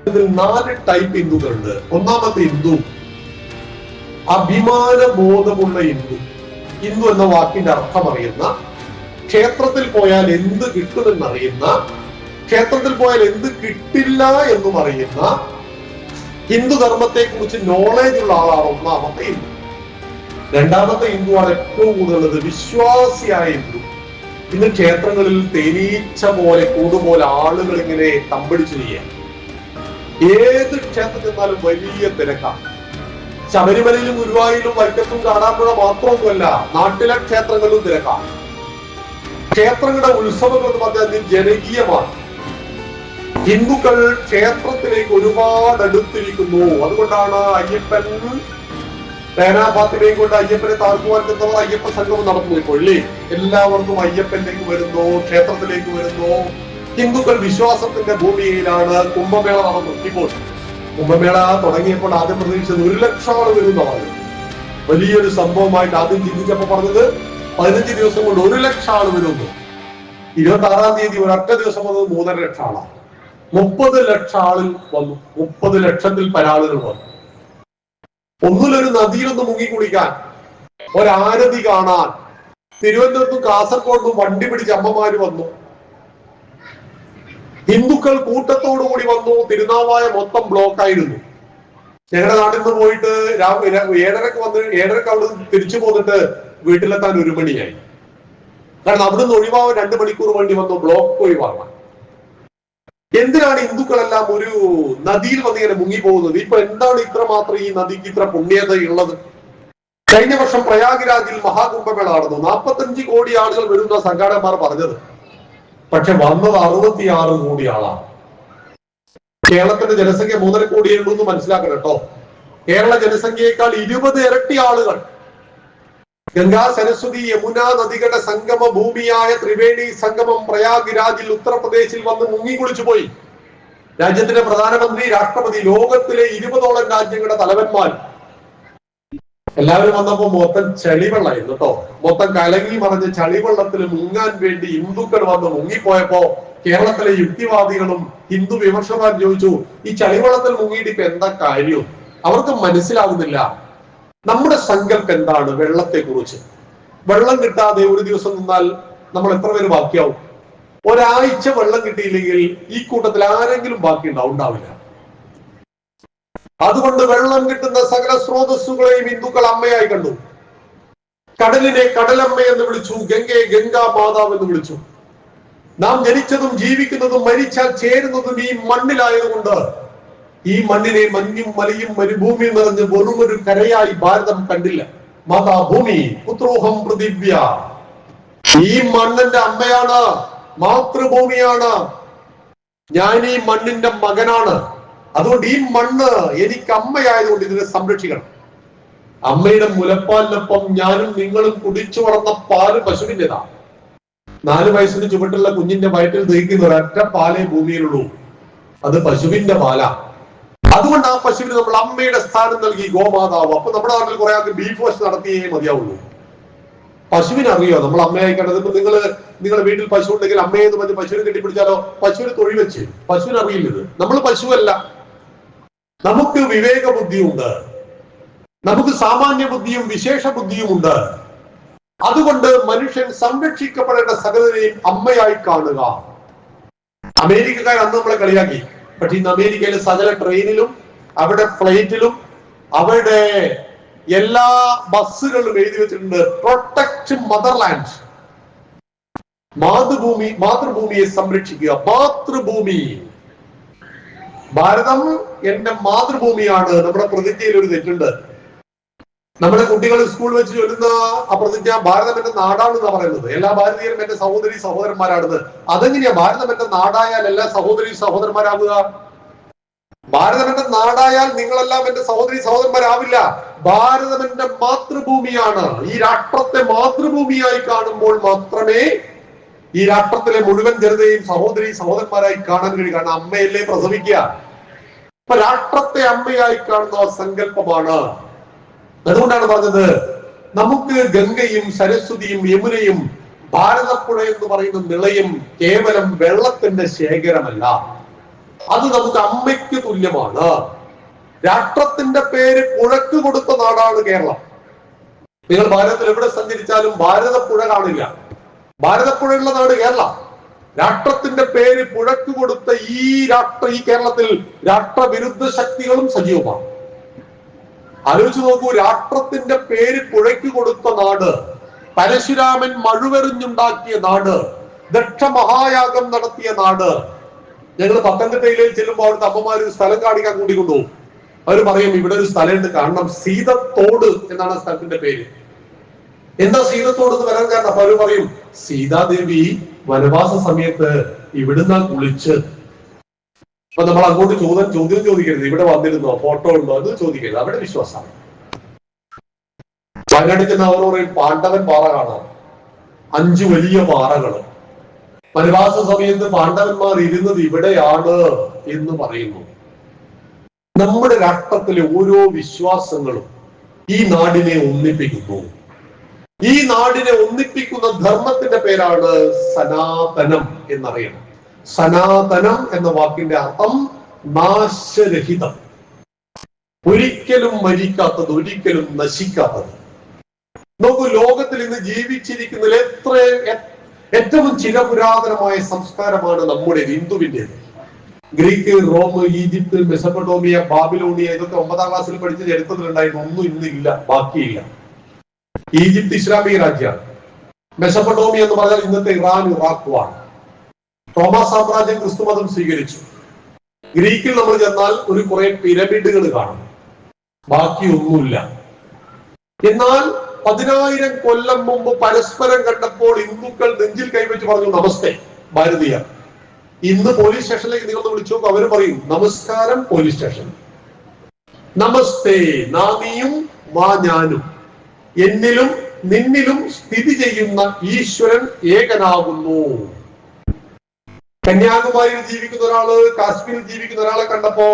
ഇതിൽ 4 ടൈപ്പ് ഹിന്ദുക്കളുണ്ട്. ഒന്നാമത്തെ ഹിന്ദു അഭിമാന ബോധമുള്ള ഹിന്ദു. ഹിന്ദു എന്ന വാക്കിന്റെ അർത്ഥം അറിയുന്ന, ക്ഷേത്രത്തിൽ പോയാൽ എന്ത് കിട്ടുമെന്നറിയുന്ന, ക്ഷേത്രത്തിൽ പോയാൽ എന്ത് കിട്ടില്ല എന്നും അറിയുന്ന, ഹിന്ദു ധർമ്മത്തെ കുറിച്ച് നോളേജ് ഉള്ള ആളാണ് ഒന്നാമത്തെ ഹിന്ദു. രണ്ടാമത്തെ ഹിന്ദുവാണ് ഏറ്റവും കൂടുതലുള്ളത് വിശ്വാസിയായ ഹിന്ദു. ഇന്ന് ക്ഷേത്രങ്ങളിൽ തേനീച്ച പോലെ കൂടുപോലെ ആളുകൾ ഇങ്ങനെ തമ്പടിച്ചു ചെയ്യാൻ. ഏത് ക്ഷേത്രത്തിൽ ചെന്നാലും വലിയ തിരക്കാണ്. ശബരിമലയിലും ഗുരുവായൂരിലും വൈക്കത്തും കാണാപ്പുഴ മാത്രമൊന്നുമല്ല, നാട്ടിലെ ക്ഷേത്രങ്ങളിലും തിരക്കാണ്. ക്ഷേത്രങ്ങളുടെ ഉത്സവങ്ങൾ എന്ന് പറഞ്ഞാൽ ജനകീയമാണ്. ഹിന്ദുക്കൾ ക്ഷേത്രത്തിലേക്ക് ഒരുപാട് അടുത്തിരിക്കുന്നു. അതുകൊണ്ടാണ് അയ്യപ്പൻ തേനാഫാത്തിനെയും കൊണ്ട് അയ്യപ്പനെ താഴ്ത്തുവാൻ ചെന്നവർ അയ്യപ്പ സംഗമം നടന്നു. ഇപ്പോൾ എല്ലാവർക്കും അയ്യപ്പനിലേക്ക് വരുന്നു, ക്ഷേത്രത്തിലേക്ക് വരുന്നു. ഹിന്ദുക്കൾ വിശ്വാസത്തിന്റെ ഭൂമിയിലാണ്. കുംഭമേള നടന്നു. ഇപ്പോൾ കുംഭമേള തുടങ്ങിയപ്പോൾ ആദ്യം പ്രതീക്ഷിച്ചത് 1 ലക്ഷം ആൾ വരും എന്നാണ്. വലിയൊരു സംഭവമായിട്ട് ആദ്യം ചിന്തിച്ചപ്പോ പറഞ്ഞത് 15 ദിവസം കൊണ്ട് 1 ലക്ഷം ആൾ വരുന്നു. 26-ാം തീയതി ഒരൊറ്റ ദിവസം വന്നത് 3.5 ലക്ഷം ആളാണ്. 30 ലക്ഷം ആളിൽ വന്നു. 30 ലക്ഷത്തിൽ പരാളുകൾ വന്നു. ഒന്നിലൊരു നദിയിലൊന്ന് മുങ്ങിക്കുളിക്കാൻ, ഒരാരതി കാണാൻ തിരുവനന്തപുരത്തും കാസർഗോഡും വണ്ടി പിടിച്ച് അമ്മമാര് വന്നു. ഹിന്ദുക്കൾ കൂട്ടത്തോടു കൂടി വന്നു. തിരുനാവായ മൊത്തം ബ്ലോക്ക് ആയിരുന്നു. ഞങ്ങളുടെ നാട്ടിൽ നിന്ന് പോയിട്ട് 7:30 വന്ന് 7:30 അവിടെ തിരിച്ചു പോന്നിട്ട് വീട്ടിലെത്താൻ 1 മണിയായി. കാരണം അവിടുന്ന് ഒഴിവാകാൻ 2 മണിക്കൂർ വേണ്ടി വന്നു ബ്ലോക്ക് ഒഴിവാകാൻ. എന്തിനാണ് ഹിന്ദുക്കളെല്ലാം ഒരു നദിയിൽ വന്ന് ഇങ്ങനെ മുങ്ങി പോകുന്നത്? ഇപ്പൊ എന്താണ് ഇത്രമാത്രം ഈ നദിക്ക് ഇത്ര പുണ്യത ഉള്ളത്? കഴിഞ്ഞ വർഷം പ്രയാഗ്രാജിൽ മഹാകുംഭമേള നടന്നു. 45 കോടി ആളുകൾ വരുന്ന സംഘാടകന്മാർ പറഞ്ഞത്. പക്ഷെ വന്നത് 66 കോടി ആളാണ്. കേരളത്തിന്റെ ജനസംഖ്യ 3.5 കോടിയേ ഉള്ളൂ എന്ന് മനസ്സിലാക്കണം കേട്ടോ. കേരള ജനസംഖ്യയേക്കാൾ 20 ഇരട്ടി ആളുകൾ ഗംഗാ, സരസ്വതി, യമുന നദികളുടെ സംഗമ ഭൂമിയായ ത്രിവേണി സംഗമം പ്രയാഗ്രാജിൽ ഉത്തർപ്രദേശിൽ വന്ന് മുങ്ങിക്കുളിച്ചു പോയി. രാജ്യത്തിന്റെ പ്രധാനമന്ത്രി, രാഷ്ട്രപതി, ലോകത്തിലെ 20ഓളം രാജ്യങ്ങളുടെ തലവന്മാർ എല്ലാവരും വന്നപ്പോ മൊത്തം ചളിവെള്ളമായിരുന്നു കേട്ടോ. മൊത്തം കലങ്ങി മറിഞ്ഞ ചളിവെള്ളത്തിൽ മുങ്ങാൻ വേണ്ടി ഹിന്ദുക്കൾ വന്ന് മുങ്ങിപ്പോയപ്പോ കേരളത്തിലെ യുക്തിവാദികളും ഹിന്ദു വിമർശകന്മാരും ചോദിച്ചു, ഈ ചളിവെള്ളത്തിൽ മുങ്ങിയിട്ട് ഇപ്പൊ എന്താ കാര്യം? അവർക്ക് മനസ്സിലാകുന്നില്ല നമ്മുടെ സങ്കല്പം എന്താണ് വെള്ളത്തെ കുറിച്ച്. വെള്ളം കിട്ടാതെ ഒരു ദിവസം നിന്നാൽ നമ്മൾ എത്ര പേര് ബാക്കിയാവും? ഒരാഴ്ച വെള്ളം കിട്ടിയില്ലെങ്കിൽ ഈ കൂട്ടത്തിൽ ആരെങ്കിലും ബാക്കി ഉണ്ടാവില്ല. അതുകൊണ്ട് വെള്ളം കിട്ടുന്ന സകല സ്രോതസ്സുകളെയും ഹിന്ദുക്കൾ അമ്മയായി കണ്ടു. കടലിനെ കടലമ്മ എന്ന് വിളിച്ചു, ഗംഗയെ ഗംഗാ മാതാവ് എന്ന് വിളിച്ചു. നാം ജനിച്ചതും ജീവിക്കുന്നതും മരിച്ചാൽ ചേരുന്നതും ഈ മണ്ണിലായതുകൊണ്ട് ഈ മണ്ണിനെ മഞ്ഞും മലയും മരുഭൂമിയും നിറഞ്ഞ് വെറുമൊരു കരയായി ഭാരതം കണ്ടില്ല. മാതാഭൂമി പുത്രോഹം പൃഥിവ്യ. ഈ മണ്ണിന്റെ അമ്മയാണ്, മാതൃഭൂമിയാണ്. ഞാൻ ഈ മണ്ണിന്റെ മകനാണ്. അതുകൊണ്ട് ഈ മണ്ണ് എനിക്ക് അമ്മയായതുകൊണ്ട് ഇതിനെ സംരക്ഷിക്കണം. അമ്മയുടെ മുലപ്പാലിനൊപ്പം ഞാനും നിങ്ങളും കുടിച്ചു വളർന്ന പാല് പശുവിൻ്റെതാ. 4 വയസ്സിന് ചുവട്ടുള്ള കുഞ്ഞിന്റെ വയറ്റിൽ ദഹിക്കുന്ന ഒരൊറ്റ പാലേ ഭൂമിയിലുള്ളൂ, അത് പശുവിന്റെ പാലാ. അതുകൊണ്ട് ആ പശുവിന് നമ്മൾ അമ്മയുടെ സ്ഥാനം നൽകി, ഗോമാതാവ്. അപ്പൊ നമ്മുടെ നാട്ടിൽ കുറെ ആൾക്ക് ബീഫ് വാഷ് നടത്തിയേ മതിയാവുള്ളൂ. പശുവിനെ അറിയോ നമ്മൾ അമ്മയായി കണ്ടത്? ഇപ്പൊ നിങ്ങളുടെ വീട്ടിൽ പശു ഉണ്ടെങ്കിൽ അമ്മയെന്ന് പറഞ്ഞ് പശുവിനെ കെട്ടിപ്പിടിച്ചാലോ പശുവിനെ തൊഴിൽ വെച്ച്. പശുവിന് അറിയില്ലത്. നമ്മൾ പശുവല്ല. നമുക്ക് വിവേക ബുദ്ധിയുണ്ട്, നമുക്ക് സാമാന്യ ബുദ്ധിയും വിശേഷ ബുദ്ധിയുമുണ്ട്. അതുകൊണ്ട് മനുഷ്യൻ സംരക്ഷിക്കപ്പെടേണ്ട സകലരെയും അമ്മയായി കാണുക. അമേരിക്കക്കാർ അന്ന് നമ്മളെ കളിയാക്കി. പക്ഷെ ഇന്ന് അമേരിക്കയിലെ സകല ട്രെയിനിലും അവിടെ ഫ്ലൈറ്റിലും അവരുടെ എല്ലാ ബസ്സുകളിലും എഴുതി വെച്ചിട്ടുണ്ട്, പ്രൊട്ടക്ട് മദർലാൻഡ്. മാതൃഭൂമിയെ സംരക്ഷിക്കുക. മാതൃഭൂമി, ഭാരതം എന്റെ മാതൃഭൂമിയാണ്. നമ്മുടെ പ്രതിജ്ഞയിൽ ഒരു തെറ്റുണ്ട്. നമ്മുടെ കുട്ടികൾ സ്കൂൾ വെച്ച് ചൊല്ലുന്ന ആ പ്രതിജ്ഞ ഭാരതം എന്റെ നാടാണെന്നാ പറയുന്നത്. എല്ലാ ഭാരതീയരും എന്റെ സഹോദരി സഹോദരന്മാരാണെന്ന്. അതെങ്ങനെയാ ഭാരതം എന്റെ നാടായാൽ എല്ലാ സഹോദരി സഹോദരന്മാരാകുക? ഭാരതം എന്റെ നാടായാൽ നിങ്ങളെല്ലാം എന്റെ സഹോദരി സഹോദരന്മാരാവില്ല. ഭാരതം എന്റെ മാതൃഭൂമിയാണ്. ഈ രാഷ്ട്രത്തെ മാതൃഭൂമിയായി കാണുമ്പോൾ മാത്രമേ ഈ രാഷ്ട്രത്തിലെ മുഴുവൻ ജനതയും സഹോദരി സഹോദരന്മാരായി കാണാൻ കഴിയും. കാരണം അമ്മയല്ലേ പ്രസവിക്കുക. അപ്പൊ രാഷ്ട്രത്തെ അമ്മയായി കാണുന്ന സങ്കല്പമാണ്. അതുകൊണ്ടാണ് പറഞ്ഞത്, നമുക്ക് ഗംഗയും സരസ്വതിയും യമുനയും ഭാരതപ്പുഴ എന്ന് പറയുന്ന നിളയും കേവലം വെള്ളത്തിന്റെ ശേഖരമല്ല. അത് നമുക്ക് അമ്മയ്ക്ക് തുല്യമാണ്. രാഷ്ട്രത്തിന്റെ പേര് പുഴക്ക് കൊടുത്ത നാടാണ് കേരളം. നിങ്ങൾ ഭാരതത്തിൽ എവിടെ സഞ്ചരിച്ചാലും ഭാരതപ്പുഴ കാണില്ല. ഭാരതപ്പുഴയുള്ള നാട് കേരളം. രാഷ്ട്രത്തിന്റെ പേര് പുഴക്ക് കൊടുത്ത ഈ കേരളത്തിൽ രാഷ്ട്രവിരുദ്ധ ശക്തികളും സജീവമാണ്. ആലോചിച്ച് നോക്കൂ, രാഷ്ട്രത്തിന്റെ പേര് പുഴയ്ക്ക് കൊടുത്ത നാട്, പരശുരാമൻ മഴുവെറിഞ്ഞുണ്ടാക്കിയ നാട്, ദക്ഷമഹായാഗം നടത്തിയ നാട്. ഞങ്ങൾ പത്തനംതിട്ടയിലേക്ക് ചെല്ലുമ്പോൾ അവിടുത്തെ അമ്മമാർ ഒരു സ്ഥലം കാണിക്കാൻ കൂട്ടിക്കൊണ്ടുപോകും. അവർ പറയും ഇവിടെ ഒരു സ്ഥലമുണ്ട് കാണണം, സീതത്തോട് എന്നാണ് സ്ഥലത്തിന്റെ പേര്. എന്താ സീതത്തോട് എന്ന് വരാൻ കാരണം? അപ്പൊ അവർ പറയും സീതാദേവി വനവാസ സമയത്ത് ഇവിടുന്ന് കുളിച്ച്. അപ്പൊ നമ്മൾ അങ്ങോട്ട് ചോദ്യം ചോദിക്കരുത്, ഇവിടെ വന്നിരുന്നോ, ഫോട്ടോ ഉണ്ടോ എന്ന് ചോദിക്കരുത്. അവിടെ വിശ്വാസമാണ്. വയനാട്ടിൽ ചെന്ന് അവർ പറയും പാണ്ഡവൻ പാറ കാണാം, 5 വലിയ പാറകൾ. വനവാസ സമയത്ത് പാണ്ഡവന്മാർ ഇരുന്നത് ഇവിടെയാണ് എന്ന് പറയുന്നു. നമ്മുടെ രാഷ്ട്രത്തിലെ ഓരോ വിശ്വാസങ്ങളും ഈ നാടിനെ ഒന്നിപ്പിക്കുന്നു. ഈ നാടിനെ ഒന്നിപ്പിക്കുന്ന ധർമ്മത്തിന്റെ പേരാണ് സനാതനം എന്നറിയണം. സനാതനം എന്ന വാക്കിന്റെ അർത്ഥം നാശരഹിതം, ഒരിക്കലും മരിക്കാത്തത്, ഒരിക്കലും നശിക്കാത്തത്. നോക്കൂ, ലോകത്തിൽ ഇന്ന് ജീവിച്ചിരിക്കുന്നതിൽ ഏറ്റവും ചിരപുരാതനമായ സംസ്കാരമാണ് നമ്മുടെ ഹിന്ദുവിൻ്റെത്. Greek, Rome, Egypt, Mesopotamia, Babylonia, ഇതൊക്കെ 9ാം ക്ലാസ്സിൽ പഠിച്ച ചരിത്രത്തിലുണ്ടായിരുന്നു. ഒന്നും ഇന്നില്ല, ബാക്കിയില്ല. ഈജിപ്ത് ഇസ്ലാമിക രാജ്യമാണ്. മെസപ്പൊട്ടോമിയ എന്ന് പറഞ്ഞാൽ ഇന്നത്തെ ഇറാൻ, ഇറാഖുമാണ്. റോമാ സാമ്രാജ്യം ക്രിസ്തുമതം സ്വീകരിച്ചു. ഗ്രീക്കിൽ നമ്മൾ ചെന്നാൽ കുറെ പിരമിഡുകൾ കാണും, ബാക്കിയൊന്നുമില്ല. എന്നാൽ 10,000 കൊല്ലം മുമ്പ് പരസ്പരം കണ്ടപ്പോൾ ഹിന്ദുക്കൾ നെഞ്ചിൽ കൈവച്ച് പറഞ്ഞു നമസ്തേ ഭാരതീയ. ഇന്ന് പോലീസ് സ്റ്റേഷനിലേക്ക് നിങ്ങൾ വിളിച്ചു നോക്കും, അവർ പറയും നമസ്കാരം പോലീസ് സ്റ്റേഷൻ, നമസ്തേ, നാമിയും മാ ഞാനും, എന്നിലും നിന്നിലും സ്ഥിതി ചെയ്യുന്ന ഈശ്വരൻ ഏകനാകുന്നു. കന്യാകുമാരിയിൽ ജീവിക്കുന്ന ഒരാള് കാശ്മീരിൽ ജീവിക്കുന്ന ഒരാളെ കണ്ടപ്പോ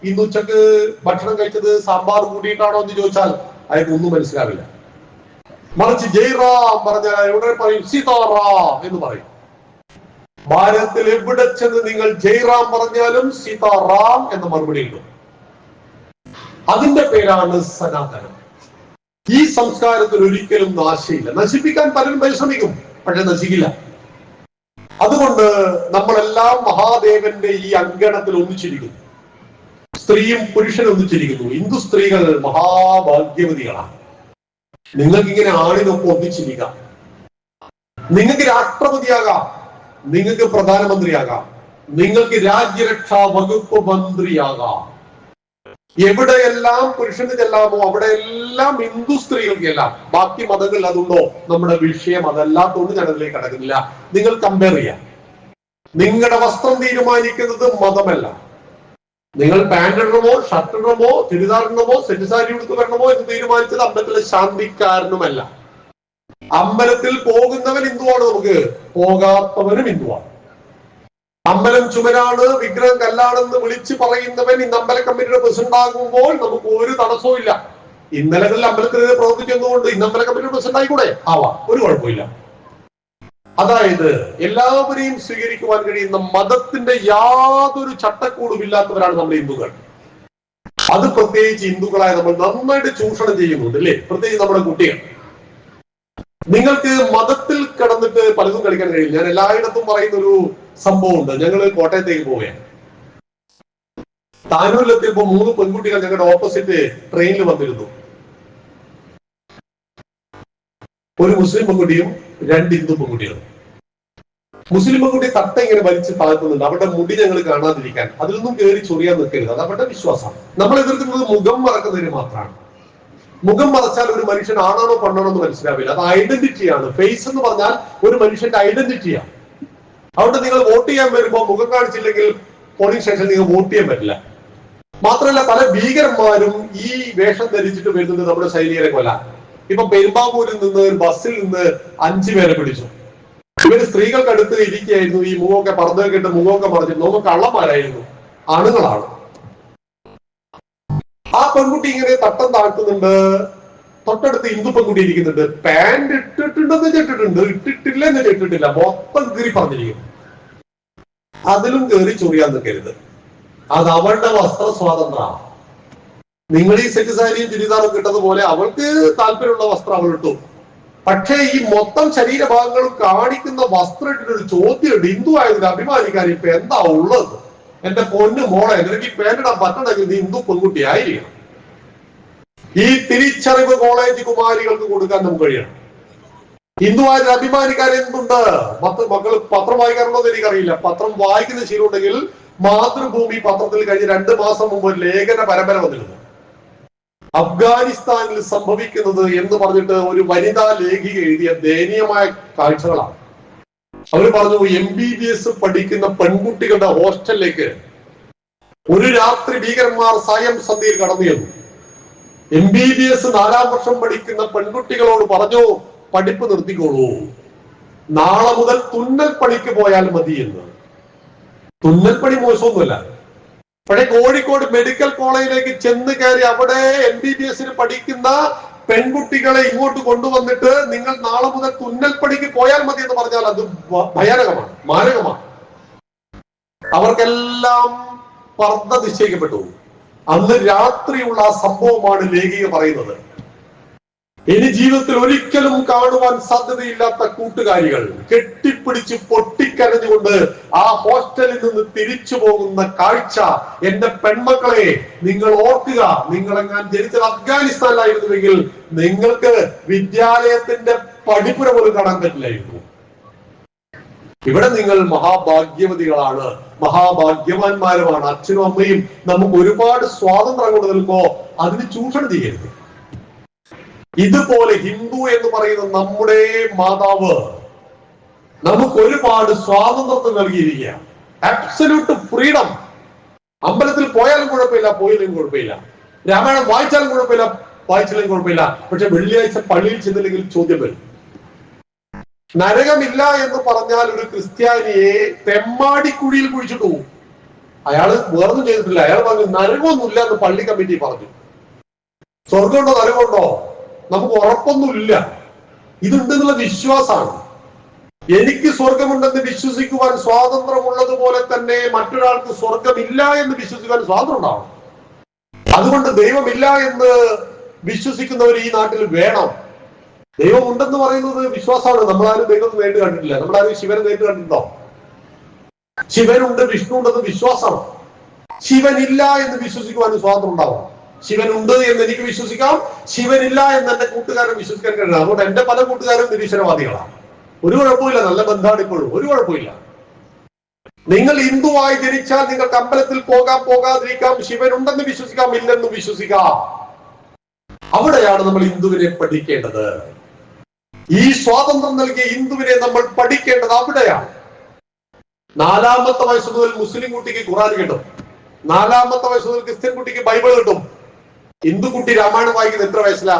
ഇന്ന് ഉച്ചക്ക് ഭക്ഷണം കഴിച്ചത് സാമ്പാർ കൂടിയിട്ടാണോ എന്ന് ചോദിച്ചാൽ അയാൾക്ക് ഒന്നും മനസ്സിലാവില്ല. മറിച്ച് ജയ്റാം പറഞ്ഞാൽ ഉടനെ പറയും സീതാറാം എന്ന് പറയും. ഭാരതത്തിൽ എവിടെ ചെന്ന് നിങ്ങൾ ജയ്റാം പറഞ്ഞാലും സീതാറാം എന്ന മറുപടി കിട്ടും. അതിന്റെ പേരാണ് സനാതനം. ഈ സംസ്കാരത്തിൽ ഒരിക്കലും നാശയില്ല. നശിപ്പിക്കാൻ പലരും പരിശ്രമിക്കും, പക്ഷെ നശിക്കില്ല. അതുകൊണ്ട് നമ്മളെല്ലാം മഹാദേവന്റെ ഈ അങ്കണത്തിൽ ഒന്നിച്ചിരിക്കുന്നു. സ്ത്രീയും പുരുഷനും ഒന്നിച്ചിരിക്കുന്നു. ഹിന്ദു സ്ത്രീകൾ മഹാഭാഗ്യവതികളാണ്. നിങ്ങൾക്ക് ഇങ്ങനെ ആണിനൊപ്പം ഒന്നിച്ചിരിക്കാം. നിങ്ങൾക്ക് രാഷ്ട്രപതിയാകാം, നിങ്ങൾക്ക് പ്രധാനമന്ത്രിയാകാം, നിങ്ങൾക്ക് രാജ്യരക്ഷാ വകുപ്പ് മന്ത്രിയാകാം. എവിടെയെല്ലാം പുരുഷന് ചെല്ലാമോ അവിടെയെല്ലാം ഹിന്ദു സ്ത്രീകൾക്ക് എല്ലാം. ബാക്കി മതങ്ങളിൽ അതുണ്ടോ? നമ്മുടെ വിഷയം അതല്ലാത്തതുകൊണ്ട് ഞാൻ അതിലേക്ക് കടക്കുന്നില്ല. നിങ്ങൾ കമ്പയർ ചെയ്യാം. നിങ്ങളുടെ വസ്ത്രം തീരുമാനിക്കുന്നത് മതമല്ല. നിങ്ങൾ പാന്റ് ഇടണമോ, ഷർട്ട് ഇടണമോ, ചുരിദാർ ഇടണമോ, സെറ്റ് സാരി ഉടുത്ത് വരണമോ എന്ന് തീരുമാനിച്ചത് അമ്പലത്തിലെ ശാന്തിക്കാരനുമല്ല. അമ്പലത്തിൽ പോകുന്നവൻ ഹിന്ദുവാണ്, നമുക്ക് പോകാത്തവനും ഹിന്ദുവാണ്. അമ്പലം ചുമരാണ്, വിഗ്രഹം കല്ലാണെന്ന് വിളിച്ചു പറയുന്നവൻ ഇന്ന് അമ്പല കമ്മിറ്റിയുടെ പ്രസിഡന്റ് ആകുമ്പോൾ നമുക്ക് ഒരു തടസ്സവും ഇല്ല. ഇന്നലകളിൽ അമ്പലത്തിനെതിരെ പ്രവർത്തിക്കുന്നതുകൊണ്ട് ഇന്ന് അമ്പല കമ്മിറ്റിയുടെ പ്രസിഡന്റ് ആയിക്കൂടെ? ആവാം, ഒരു കുഴപ്പമില്ല. അതായത് എല്ലാവരെയും സ്വീകരിക്കുവാൻ കഴിയുന്ന മതത്തിന്റെ യാതൊരു ചട്ടക്കൂടുമില്ലാത്തവരാണ് നമ്മുടെ ഹിന്ദുക്കൾ. അത് പ്രത്യേകിച്ച് ഹിന്ദുക്കളായ നമ്മൾ നന്നായിട്ട് ചൂഷണം ചെയ്യുന്നുണ്ട് അല്ലേ? പ്രത്യേകിച്ച് നമ്മുടെ കുട്ടികൾ. നിങ്ങൾക്ക് മതത്തിൽ കിടന്നിട്ട് പലതും കളിക്കാൻ കഴിയില്ല. ഞാൻ എല്ലായിടത്തും പറയുന്ന ഒരു സംഭവമുണ്ട്. ഞങ്ങൾ കോട്ടയത്തേക്ക് പോവുകയാണ്. താനൂരിലെത്തിയപ്പോ 3 പെൺകുട്ടികൾ ഞങ്ങളുടെ ഓപ്പോസിറ്റ് ട്രെയിനിൽ വന്നിരുന്നു. ഒരു മുസ്ലിം പെൺകുട്ടിയും 2 ഹിന്ദു പെൺകുട്ടികളും. മുസ്ലിം പെൺകുട്ടി തട്ട ഇങ്ങനെ വലിച്ച് താഴ്ത്തുന്നുണ്ട്. അവരുടെ മുടി ഞങ്ങൾ കാണാതിരിക്കാൻ. അതിലൊന്നും കയറി ചൊറിയാൻ നിൽക്കരുത്, അത് അവരുടെ വിശ്വാസമാണ്. നമ്മൾ എതിർക്കുന്നത് മുഖം മറക്കുന്നതിന് മാത്രമാണ്. മുഖം മറച്ചാൽ ഒരു മനുഷ്യൻ ആണാണോ പെണ്ണാണോ എന്ന് മനസ്സിലാവില്ല. അത് ഐഡന്റിറ്റിയാണ്. ഫേസ് എന്ന് പറഞ്ഞാൽ ഒരു മനുഷ്യന്റെ ഐഡന്റിറ്റിയാണ്. അതുകൊണ്ട് നിങ്ങൾ വോട്ട് ചെയ്യാൻ വരുമ്പോൾ മുഖം കാണിച്ചില്ലെങ്കിൽ പോളിംഗ് സ്റ്റേഷനിൽ നിങ്ങൾ വോട്ട് ചെയ്യാൻ പറ്റില്ല. മാത്രമല്ല പല ഭീകരന്മാരും ഈ വേഷം ധരിച്ചിട്ട് വരുന്നത് നമ്മുടെ സൈനികരെ കൊല്ലാൻ. ഇപ്പൊ പെരുമ്പാവൂരിൽ നിന്ന് ബസ്സിൽ നിന്ന് 5 പേരെ പിടിച്ചു. ഇവര് സ്ത്രീകൾക്ക് അടുത്ത് ഇരിക്കുകയായിരുന്നു. ഈ മുഖമൊക്കെ പറഞ്ഞൊക്കെ ഇട്ട് മുഖമൊക്കെ മറിച്ചിട്ട് നമുക്ക് കള്ളന്മാരായിരുന്നു, ആണുങ്ങളാണ്. ആ പെൺകുട്ടി ഇങ്ങനെ തട്ടം താഴ്ത്തുന്നുണ്ട്. തൊട്ടടുത്ത് ഹിന്ദു പെൺകുട്ടി ഇരിക്കുന്നുണ്ട്. പാന്റ് ഇട്ടിട്ടുണ്ടെന്ന് കേട്ടിട്ടുണ്ട്, ഇട്ടിട്ടില്ല എന്ന് കേട്ടിട്ടില്ല. മൊത്തം കീറി പറഞ്ഞിരിക്കും. അതിലും കയറി ചൊറിയാൻ നിൽക്കരുത്. അത് അവളുടെ വസ്ത്ര സ്വാതന്ത്ര്യം. നിങ്ങൾ ഈ സെറ്റ് സാരിയും ചുരിദാറും കിട്ടുന്നതുപോലെ അവൾക്ക് താല്പര്യമുള്ള വസ്ത്രം അവൾ ഇട്ടു. പക്ഷേ ഈ മൊത്തം ശരീരഭാഗങ്ങളും കാണിക്കുന്ന വസ്ത്രം ഇട്ടിട്ടൊരു ചോദ്യമുണ്ട്. ഹിന്ദു ആയതിൽ അഭിമാനിക്കാൻ ഇപ്പൊ എന്താ ഉള്ളത്? എന്റെ പൊന്നു മോളെ, നിനക്ക് ഈ പേരിടാൻ പറ്റണമെങ്കിൽ നീ ഹിന്ദു പെൺകുട്ടി ആയിരിക്കണം. ഈ തിരിച്ചറിവ് കോളേജ് കുമാരികൾക്ക് കൊടുക്കാൻ നമുക്ക് കഴിയണം. ഹിന്ദുവായതിൽ അഭിമാനിക്കാൻ എന്തുണ്ട്? മക്കൾ പത്രം വായിക്കാറുണ്ടോ എന്ന് എനിക്കറിയില്ല. പത്രം വായിക്കുന്ന ശീലമുണ്ടെങ്കിൽ മാതൃഭൂമി പത്രത്തിൽ കഴിഞ്ഞ 2 മാസം മുമ്പ് ഒരു ലേഖന പരമ്പര വന്നിരുന്നു. അഫ്ഗാനിസ്ഥാനിൽ സംഭവിക്കുന്നത് എന്ന് പറഞ്ഞിട്ട് ഒരു വനിതാ ലേഖിക എഴുതിയ ദയനീയമായ കാഴ്ചകളാണ്. അവർ പറഞ്ഞു, MBBS പഠിക്കുന്ന പെൺകുട്ടികളുടെ ഹോസ്റ്റലിലേക്ക് ഒരു രാത്രി ഭീകരന്മാർ സായം സന്ധ്യയിൽ കടന്നു ചെന്നു. MBBS 4ാം വർഷം പഠിക്കുന്ന പെൺകുട്ടികളോട് പറഞ്ഞു, പഠിപ്പ് നിർത്തിക്കോളൂ, നാളെ മുതൽ തുന്നൽ പണിക്ക് പോയാൽ മതി എന്ന്. തുന്നൽ പണി മോശമൊന്നുമല്ല. പക്ഷേ കോഴിക്കോട് മെഡിക്കൽ കോളേജിലേക്ക് ചെന്ന് കയറി അവിടെ MBBS പഠിക്കുന്ന പെൺകുട്ടികളെ ഇങ്ങോട്ട് കൊണ്ടുവന്നിട്ട് നിങ്ങൾ നാളെ മുതൽ തുന്നൽ പണിക്ക് പോയാൽ മതി എന്ന് പറഞ്ഞാൽ അത് ഭയാനകമാണ്, മാരകമാണ്. അവർക്കെല്ലാം പർദ്ദ നിശ്ചയിക്കപ്പെട്ടു. അന്ന് രാത്രിയുള്ള ആ സംഭവമാണ് ലേഖിക പറയുന്നത്. ഇനി ജീവിതത്തിൽ ഒരിക്കലും കാണുവാൻ സാധ്യതയില്ലാത്ത കൂട്ടുകാരികൾ കെട്ടിപ്പിടിച്ച് പൊട്ടിക്കരഞ്ഞുകൊണ്ട് ആ ഹോസ്റ്റലിൽ നിന്ന് തിരിച്ചു പോകുന്ന കാഴ്ച. എന്റെ പെൺമക്കളെ, നിങ്ങൾ ഓർക്കുക, നിങ്ങളെങ്ങാൻ ജനിച്ചത് അഫ്ഗാനിസ്ഥാനിലായിരുന്നുവെങ്കിൽ നിങ്ങൾക്ക് വിദ്യാലയത്തിന്റെ പടിപ്പുര പോലും കാണാൻ പറ്റില്ലായിരുന്നു. ഇവിടെ നിങ്ങൾ മഹാഭാഗ്യവതികളാണ്, മഹാഭാഗ്യവാന്മാരുമാണ്. അച്ഛനും അമ്മയും നമുക്ക് ഒരുപാട് സ്വാതന്ത്ര്യം കൊണ്ട് നിൽക്കുമ്പോ അതിന് ചൂഷണം ചെയ്യരുത്. ഇതുപോലെ ഹിന്ദു എന്ന് പറയുന്ന നമ്മുടെ മാതാവ് നമുക്ക് ഒരുപാട് സ്വാതന്ത്ര്യം നൽകിയിരിക്കുക. Absolute freedom. അമ്പലത്തിൽ പോയാലും കുഴപ്പമില്ല, പോയില്ലെങ്കിൽ കുഴപ്പമില്ല. രാമായണം വായിച്ചാലും കുഴപ്പമില്ല, വായിച്ചില്ലെങ്കിൽ കുഴപ്പമില്ല. പക്ഷെ വെള്ളിയാഴ്ച പള്ളിയിൽ ചെന്നില്ലെങ്കിൽ ചോദ്യം വരും. നരകമില്ല എന്ന് പറഞ്ഞാൽ ഒരു ക്രിസ്ത്യാനിയെ തെമ്മാടിക്കുഴിയിൽ കുഴിച്ചിട്ടു പോകും. അയാള് വേറൊന്നും ചെയ്തിട്ടില്ല. അയാൾ പറഞ്ഞു നരകമൊന്നുമില്ല എന്ന് പള്ളി കമ്മിറ്റി പറഞ്ഞു. സ്വർഗമുണ്ടോ നരകമുണ്ടോ നമുക്ക് ഉറപ്പൊന്നുമില്ല. ഇതുണ്ടെന്നുള്ള വിശ്വാസമാണ്. എനിക്ക് സ്വർഗമുണ്ടെന്ന് വിശ്വസിക്കുവാൻ സ്വാതന്ത്ര്യമുള്ളതുപോലെ തന്നെ മറ്റൊരാൾക്ക് സ്വർഗമില്ല എന്ന് വിശ്വസിക്കാൻ സ്വാതന്ത്ര്യം ഉണ്ടാവണം. അതുകൊണ്ട് ദൈവമില്ല എന്ന് വിശ്വസിക്കുന്നവർ ഈ നാട്ടിൽ വേണം. ദൈവം ഉണ്ടെന്ന് പറയുന്നത് വിശ്വാസമാണ്. നമ്മളാരും ദൈവത്തെ നേരിട്ട് കണ്ടിട്ടില്ല. നമ്മളാരും ശിവനെ നേരിട്ട് കണ്ടിട്ടുണ്ടോ? ശിവനുണ്ട്, വിഷ്ണു ഉണ്ടെന്ന് വിശ്വാസമാണ്. ശിവനില്ല എന്ന് വിശ്വസിക്കുവാൻ സ്വാതന്ത്ര്യം ഉണ്ടാവണം. ശിവനുണ്ട് എന്ന് എനിക്ക് വിശ്വസിക്കാം, ശിവനില്ല എന്ന് എന്റെ കൂട്ടുകാരൻ വിശ്വസിക്കാൻ കഴിയില്ല. അതുകൊണ്ട് എന്റെ പല കൂട്ടുകാരും നിരീശ്വരവാദികളാണ്. ഒരു കുഴപ്പമില്ല, നല്ല ബന്ധമാണ് ഇപ്പോഴും, ഒരു കുഴപ്പമില്ല. നിങ്ങൾ ഹിന്ദുവായി ജനിച്ചാൽ നിങ്ങൾക്ക് അമ്പലത്തിൽ പോകാതിരിക്കാം, ശിവനുണ്ടെന്ന് വിശ്വസിക്കാം, ഇല്ലെന്ന് വിശ്വസിക്കാം. അവിടെയാണ് നമ്മൾ ഹിന്ദുവിനെ പഠിക്കേണ്ടത്. ഈ സ്വാതന്ത്ര്യം നൽകിയ ഹിന്ദുവിനെ നമ്മൾ പഠിക്കേണ്ടത് അവിടെയാണ്. 4ാമത്തെ വയസ്സ് മുതൽ മുസ്ലിം കുട്ടിക്ക് ഖുർആൻ കിട്ടും, 4ാമത്തെ വയസ്സ് മുതൽ ക്രിസ്ത്യൻ കുട്ടിക്ക് ബൈബിൾ കിട്ടും. ഹിന്ദു കുട്ടി രാമായണം വായിക്കുന്നത് എത്ര വയസ്സിലാ?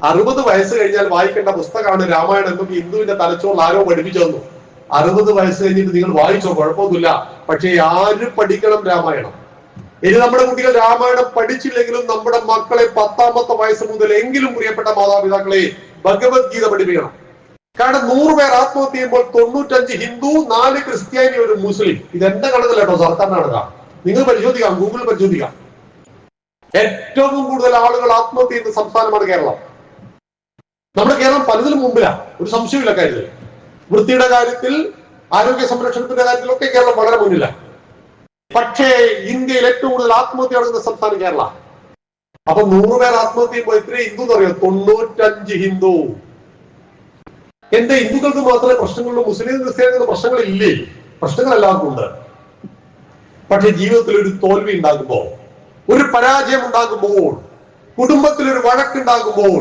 60 വയസ്സ് കഴിഞ്ഞാൽ വായിക്കേണ്ട പുസ്തകമാണ് രാമായണം എന്നൊക്കെ ഹിന്ദുവിന്റെ തലച്ചോറിൽ ആരോ പഠിപ്പിച്ചു തന്നു. 60 വയസ്സ് കഴിഞ്ഞിട്ട് നിങ്ങൾ വായിച്ചോ, കുഴപ്പമൊന്നുമില്ല. പക്ഷെ ആര് പഠിക്കണം രാമായണം? ഇനി നമ്മുടെ കുട്ടികൾ രാമായണം പഠിച്ചില്ലെങ്കിലും നമ്മുടെ മക്കളെ 10ാമത്തെ വയസ്സ് മുതൽ എങ്കിലും പ്രിയപ്പെട്ട മാതാപിതാക്കളെ ഭഗവത്ഗീത പഠിപ്പിക്കണം. കാരണം 100 പേർ ആത്മഹത്യ ചെയ്യുമ്പോൾ 95 ഹിന്ദു, 4 ക്രിസ്ത്യാനി, 1 മുസ്ലിം. ഇത് എന്റെ കണക്കല്ല കേട്ടോ, സർക്കാരിന്റെ കണക്കാ. നിങ്ങൾ പരിശോധിക്കാം, ഗൂഗിൾ പരിശോധിക്കാം. ഏറ്റവും കൂടുതൽ ആളുകൾ ആത്മഹത്യ ചെയ്യുന്ന സംസ്ഥാനമാണ് കേരളം. നമ്മുടെ കേരളം പലതിലും മുമ്പിലാണ്, ഒരു സംശയമില്ല കാര്യത്തിൽ. വൃത്തിയുടെ കാര്യത്തിൽ, ആരോഗ്യ സംരക്ഷണത്തിന്റെ കാര്യത്തിലൊക്കെ കേരളം വളരെ മുന്നിലാണ്. പക്ഷേ ഇന്ത്യയിൽ ഏറ്റവും കൂടുതൽ ആത്മഹത്യ നടക്കുന്ന സംസ്ഥാനം കേരള. അപ്പൊ 100 പേർ ആത്മഹത്യ ചെയ്യുമ്പോൾ എത്ര ഹിന്ദു എന്ന് അറിയോ? 95 ഹിന്ദു. എന്റെ ഹിന്ദുക്കൾക്ക് മാത്രമേ പ്രശ്നങ്ങളുള്ളൂ, മുസ്ലിം ക്രിസ്ത്യാനികളുടെ പ്രശ്നങ്ങളില്ലേ? പ്രശ്നങ്ങൾ എല്ലാവർക്കും ഉണ്ട്. പക്ഷെ ജീവിതത്തിൽ ഒരു തോൽവി ഉണ്ടാകുമ്പോൾ, ഒരു പരാജയം ഉണ്ടാകുമ്പോൾ, കുടുംബത്തിൽ ഒരു വഴക്കുണ്ടാകുമ്പോൾ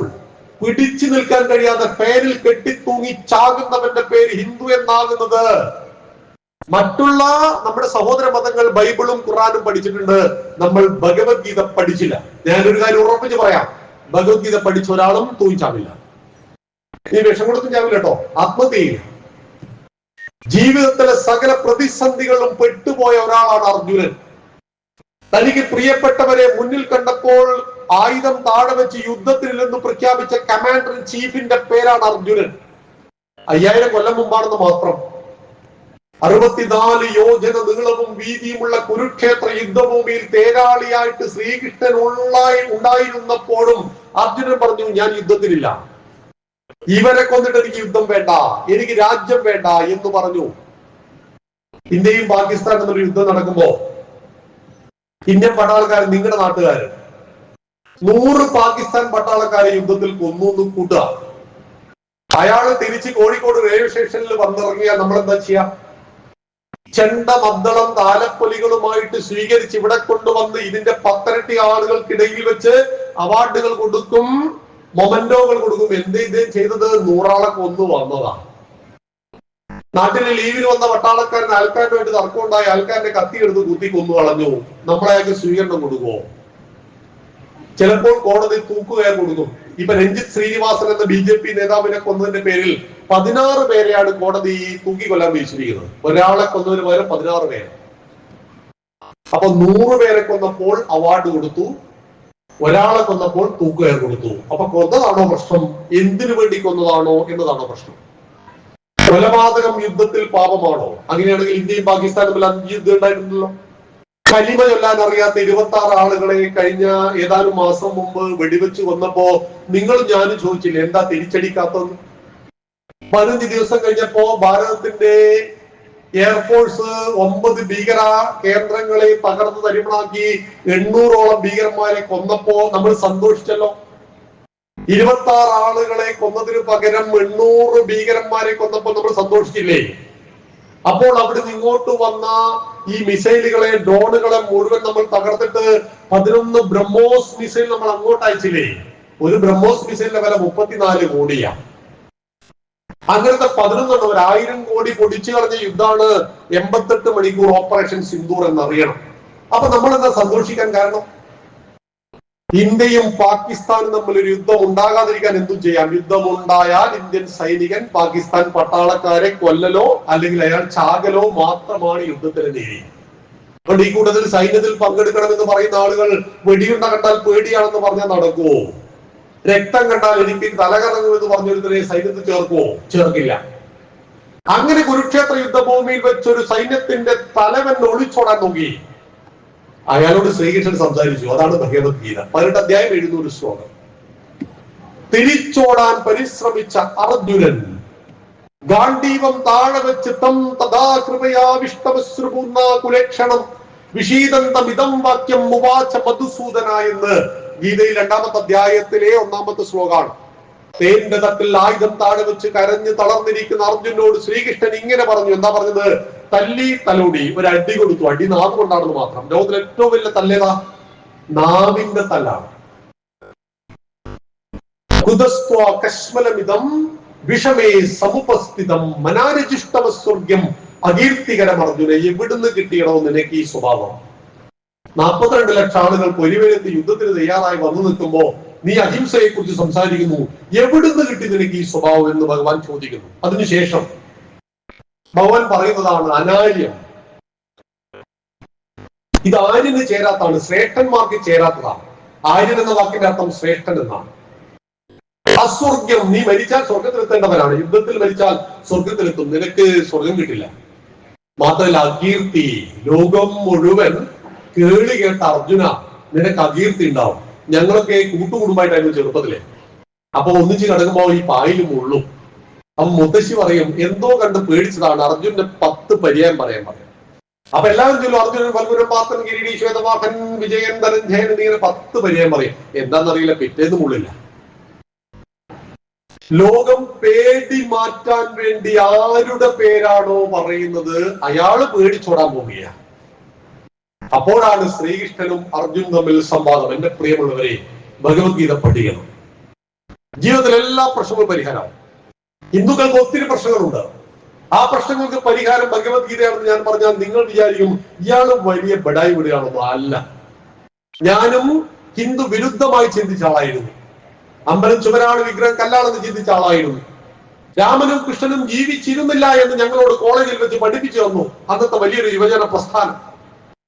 പിടിച്ചു നിൽക്കാൻ കഴിയാതെ പേരിൽ കെട്ടിത്തൂങ്ങി ചാകുന്നവന്റെ പേര് ഹിന്ദു എന്നാകുന്നത്. മറ്റുള്ള നമ്മുടെ സഹോദര മതങ്ങൾ ബൈബിളും ഖുറാനും പഠിച്ചിട്ടുണ്ട്, നമ്മൾ ഭഗവത്ഗീത പഠിച്ചില്ല. ഞാനൊരു കാര്യം ഉറപ്പിച്ച് പറയാം, ഭഗവത്ഗീത പഠിച്ച ഒരാളും തൂങ്ങിച്ചാവില്ല. ഈ വിഷം കൊടുത്തും ചാവില്ല കേട്ടോ, ആത്മഹത്യ ചെയ്യില്ല. ജീവിതത്തിലെ സകല പ്രതിസന്ധികളും പെട്ടുപോയ ഒരാളാണ് അർജുനൻ. തനിക്ക് പ്രിയപ്പെട്ടവരെ മുന്നിൽ കണ്ടപ്പോൾ ആയുധം താഴെ വെച്ച് യുദ്ധത്തിൽ നിന്ന് പ്രഖ്യാപിച്ച കമാൻഡർ ഇൻ ചീഫിന്റെ പേരാണ് അർജുനൻ. 5000 കൊല്ലം മുമ്പാണെന്ന് മാത്രം. 64 യോജന നീളവും വീതിയുമുള്ള കുരുക്ഷേത്ര യുദ്ധഭൂമിയിൽ തേരാളിയായിട്ട് ശ്രീകൃഷ്ണൻ ഉണ്ടായിരുന്നപ്പോഴും അർജുനൻ പറഞ്ഞു, ഞാൻ യുദ്ധത്തിനില്ല, ഇവരെ കൊന്നിട്ട് എനിക്ക് യുദ്ധം വേണ്ട, എനിക്ക് രാജ്യം വേണ്ട എന്ന് പറഞ്ഞു. ഇന്ത്യയും പാകിസ്ഥാനും തമ്മിൽ യുദ്ധം നടക്കുമ്പോ ഇന്ത്യൻ പട്ടാളക്കാർ, നിങ്ങളുടെ നാട്ടുകാർ 100 പാകിസ്ഥാൻ പട്ടാളക്കാരെ യുദ്ധത്തിൽ കൊന്നു കൂട്ടുക. അയാള് തിരിച്ച് കോഴിക്കോട് റെയിൽവേ സ്റ്റേഷനിൽ വന്നിറങ്ങിയാൽ നമ്മൾ എന്താ ചെയ്യാ? ചെണ്ട മദ്ദളം താലപ്പൊലികളുമായിട്ട് സ്വീകരിച്ച് ഇവിടെ കൊണ്ടുവന്ന് ഇതിന്റെ 10 ആളുകൾക്കിടയിൽ വെച്ച് അവാർഡുകൾ കൊടുക്കും, മൊമെന്റോകൾ കൊടുക്കും. ഇതേ ചെയ്തത് 100 ആളെ കൊന്നു വന്നതാ. നാട്ടിലെ ലീവിന് വന്ന പട്ടാളക്കാരൻ ആൾക്കാരുമായിട്ട് തർക്കം ഉണ്ടായി, ആൾക്കാരന്റെ കത്തി എടുത്ത് കുത്തി കൊന്നു കളഞ്ഞു. നമ്മളെയൊക്കെ സ്വീകരണം കൊടുക്കുമോ? ചിലപ്പോൾ കോടതി തൂക്കുകയർ കൊടുക്കും. ഇപ്പൊ രഞ്ജിത്ത് ശ്രീനിവാസൻ എന്ന BJP നേതാവിനെ കൊന്നതിന്റെ പേരിൽ 16 പേരെയാണ് കോടതി തൂക്കിക്കൊല്ലാൻ വീശിരിക്കുന്നത്. ഒരാളെ കൊന്നതിന് പകരം 16 പേരെ. അപ്പൊ 100 പേരെ കൊന്നപ്പോൾ അവാർഡ് കൊടുത്തു, ഒരാളെ കൊന്നപ്പോൾ തൂക്കുകയർ കൊടുത്തു. അപ്പൊ കൊന്നതാണോ പ്രശ്നം, എന്തിനു വേണ്ടി കൊന്നതാണോ എന്നതാണോ പ്രശ്നം? കൊലപാതകം യുദ്ധത്തിൽ പാപമാണോ? അങ്ങനെയാണെങ്കിൽ ഇന്ത്യയും പാകിസ്ഥാനും തമ്മിൽ 5 യുദ്ധം ഉണ്ടായിരുന്നല്ലോ. കലിമ ചൊല്ലാൻ അറിയാത്ത 26 ആളുകളെ കഴിഞ്ഞ ഏതാനും മാസം മുമ്പ് വെടിവെച്ച് കൊന്നപ്പോ നിങ്ങൾ ഞാനും ചോദിച്ചില്ലേ, എന്താ തിരിച്ചടിക്കാത്തത്? 15 ദിവസം കഴിഞ്ഞപ്പോ ഭാരതത്തിന്റെ എയർഫോഴ്സ് 9 ഭീകര കേന്ദ്രങ്ങളെ തകർന്ന് തരിപ്പണാക്കി 800ഓളം ഭീകരന്മാരെ കൊന്നപ്പോ നമ്മൾ സന്തോഷിച്ചല്ലോ. 26 ആളുകളെ കൊന്നതിന് പകരം 800 ഭീകരന്മാരെ കൊന്നപ്പോ നമ്മൾ സന്തോഷിച്ചില്ലേ? അപ്പോൾ അവിടുന്ന് ഇങ്ങോട്ട് വന്ന ഈ മിസൈലുകളെ, ഡ്രോണുകളെ മുഴുവൻ നമ്മൾ തകർത്തിട്ട് 11 ബ്രഹ്മോസ് മിസൈൽ നമ്മൾ അങ്ങോട്ട് അയച്ചില്ലേ? ഒരു ബ്രഹ്മോസ് മിസൈലിന്റെ വില 34 കോടിയാണ്. അങ്ങനത്തെ 11 1000 കോടി പൊടിച്ചു കളഞ്ഞ യുദ്ധമാണ് 88 മണിക്കൂർ ഓപ്പറേഷൻ സിന്ദൂർ എന്നറിയണം. അപ്പൊ നമ്മൾ എന്താ സന്തോഷിക്കാൻ കാരണം? ഇന്ത്യയും പാകിസ്ഥാനും തമ്മിൽ ഒരു യുദ്ധം ഉണ്ടാകാതിരിക്കാൻ എന്തും ചെയ്യാം. യുദ്ധമുണ്ടായാൽ ഇന്ത്യൻ സൈനികൻ പാകിസ്ഥാൻ പട്ടാളക്കാരെ കൊല്ലലോ അല്ലെങ്കിൽ അയാൾ ചാകലോ മാത്രമാണ് യുദ്ധത്തിന് നീതി. അതുകൊണ്ട് ഈ കൂട്ടത്തിൽ സൈന്യത്തിൽ പങ്കെടുക്കണമെന്ന് പറയുന്ന ആളുകൾ വെടിയുണ്ട കണ്ടാൽ പേടിയാണെന്ന് പറഞ്ഞാൽ നടക്കുവോ? രക്തം കണ്ടാൽ എനിക്ക് തലകറങ്ങുമെന്ന് പറഞ്ഞൊരുത്തരെ സൈന്യത്തിൽ ചേർക്കുവോ? ചേർക്കില്ല. അങ്ങനെ കുരുക്ഷേത്ര യുദ്ധഭൂമിയിൽ വെച്ചൊരു സൈന്യത്തിന്റെ തലവൻ ഒളിച്ചോടാൻ നോക്കി. അയാളോട് ശ്രീകൃഷ്ണൻ സംസാരിച്ചു. അതാണ് ഭഗവത്ഗീത 18 അധ്യായം 700 ശ്ലോകം. തിരിച്ചോടാൻ പരിശ്രമിച്ച അർജുനൻ ഗാണ്ഡീവം താഴെ വെച്ച് തം തഥാ കൃപയാവിഷ്ടമശ്രുപൂർണ കുലക്ഷണം വിഷീദന്തമിതം വാക്യം മുവാച മധുസൂദന എന്ന് ഗീതയിൽ 2-ാമത്തെ അധ്യായത്തിലെ 1-ാമത്തെ ശ്ലോകമാണ്. തേന്റെ തട്ടിൽ ആയുധം താഴെ വെച്ച് കരഞ്ഞ് തളർന്നിരിക്കുന്ന അർജുനോട് ശ്രീകൃഷ്ണൻ ഇങ്ങനെ പറഞ്ഞു. എന്താ പറഞ്ഞത്? തല്ലി തലോടി ഒരു അടി കൊടുത്തു. അടി നാവ് കൊണ്ടാണെന്ന് മാത്രം. ലോകത്തിൽ ഏറ്റവും വലിയ തല്ലേതാ? നാവിന്റെ തല്ലാണ്. കശ്മലമിതം വിഷമേ സമുപസ്ഥിതം മനാരജിഷ്ടമസ്വർഗ്യം അകീർത്തികരം. അർജുന, എവിടുന്ന് കിട്ടിയടോ നിനക്ക് ഈ സ്വഭാവം? 42 ലക്ഷം ആളുകൾ പൊരിവെടുത്ത് യുദ്ധത്തിന് തയ്യാറായി വന്നു നിൽക്കുമ്പോ നീ അഹിംസയെ കുറിച്ച് സംസാരിക്കുന്നു. എവിടുന്ന് കിട്ടി നിനക്ക് ഈ സ്വഭാവം എന്ന് ഭഗവാൻ ചോദിക്കുന്നു. അതിനുശേഷം ഭഗവാൻ പറയുന്നതാണ് അനാര്യം. ഇത് ആര്യന് ചേരാത്താണ്, ശ്രേഷ്ഠന്മാർക്ക് ചേരാത്തതാണ്. ആര്യൻ എന്ന വാക്കിന്റെ അർത്ഥം ശ്രേഷ്ഠൻ എന്നാണ്. അസ്വർഗ്യം, നീ മരിച്ചാൽ സ്വർഗത്തിലെത്തേണ്ടവനാണ്. യുദ്ധത്തിൽ മരിച്ചാൽ സ്വർഗത്തിലെത്തും, നിനക്ക് സ്വർഗം കിട്ടില്ല. മാത്രമല്ല അകീർത്തി, ലോകം മുഴുവൻ കേളി കേട്ട അർജുന നിനക്ക് അകീർത്തി ഉണ്ടാവും. ഞങ്ങളൊക്കെ കൂട്ടുകുടുംബമായിട്ടായിരുന്നു ചെറുപ്പത്തിലെ. അപ്പൊ ഒന്നിച്ച് കിടക്കുമ്പോ ഈ പായിലും ഉള്ളു. അപ്പൊ മുത്തശ്ശി പറയും, എന്തോ കണ്ട് പേടിച്ചതാണ്, അർജുന്റെ 10 പര്യായം പറയാൻ പറയും. അപ്പൊ എല്ലാവരും ചൊല്ലും അർജുനൻ ഫൽഗുനം പാത്രൻ കിരീടി ശ്വേതവാഹൻ വിജയൻ ധനഞ്ജയൻ എന്നിങ്ങനെ 10 പര്യായം പറയും. എന്താണെന്നറിയില്ല, പിറ്റേന്നും ഉള്ളില്ല. ലോകം പേടി മാറ്റാൻ വേണ്ടി ആരുടെ പേരാണോ പറയുന്നത് അയാള് പേടിച്ചോടാൻ പോവുകയാണ്. അപ്പോഴാണ് ശ്രീകൃഷ്ണനും അർജുനും തമ്മിൽ സംവാദം. എന്റെ പ്രിയമുള്ളവരെ, ഭഗവത്ഗീത പഠിക്കണം. ജീവിതത്തിൽ എല്ലാ പ്രശ്നങ്ങളും പരിഹാരമാവും. ഹിന്ദുക്കൾക്ക് ഒത്തിരി പ്രശ്നങ്ങളുണ്ട്. ആ പ്രശ്നങ്ങൾക്ക് പരിഹാരം ഭഗവത്ഗീതയാണെന്ന് ഞാൻ പറഞ്ഞാൽ നിങ്ങൾ വിചാരിക്കും ഇയാള് വലിയ ബഡായി വിടുകയാണെന്നോ. അല്ല, ഞാനും ഹിന്ദു വിരുദ്ധമായി ചിന്തിച്ച ആളായിരുന്നു. അമ്പലം ചുവരാണ്, വിഗ്രഹം കല്ലാണെന്ന് ചിന്തിച്ച ആളായിരുന്നു. രാമനും കൃഷ്ണനും ജീവിച്ചിരുന്നില്ല എന്ന് ഞങ്ങളോട് കോളേജിൽ വെച്ച് പഠിപ്പിച്ചു തന്നു അന്നത്തെ വലിയൊരു യുവജന പ്രസ്ഥാനം.